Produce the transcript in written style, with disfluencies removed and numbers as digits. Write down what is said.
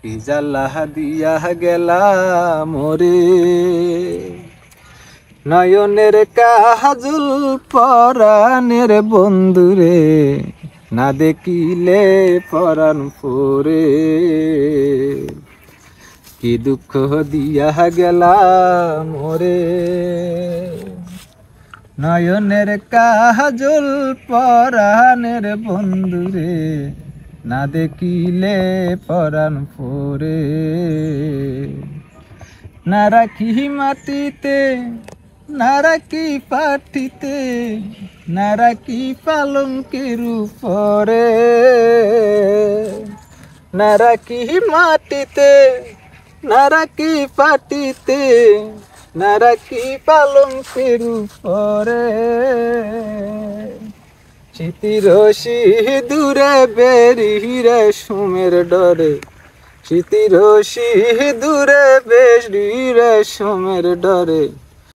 কি জ্বালা দিয়া গেলা মোরে। নয়নের কাজল পরাণের বন্ধুরে, না দেখিলে পরাণ পরে। কি দুঃখ দিয়া গেলা মোরে। নয়নের কাজল পরাণের বন্ধুরে, না দেখিলে পরাণ পরে। না রাখি মাটিতে, না রাখি পাটিতে, না রাখি পালঙ্কের উপরে। না রাখি মাটিতে, না রাখি পাটিতে, না রাখি পালঙ্কের উপরে। স্মৃতির দূরে বেরিয়ে সুমের ডরে, স্মৃতির দূরে বেরিয়ে সুমের ডরে।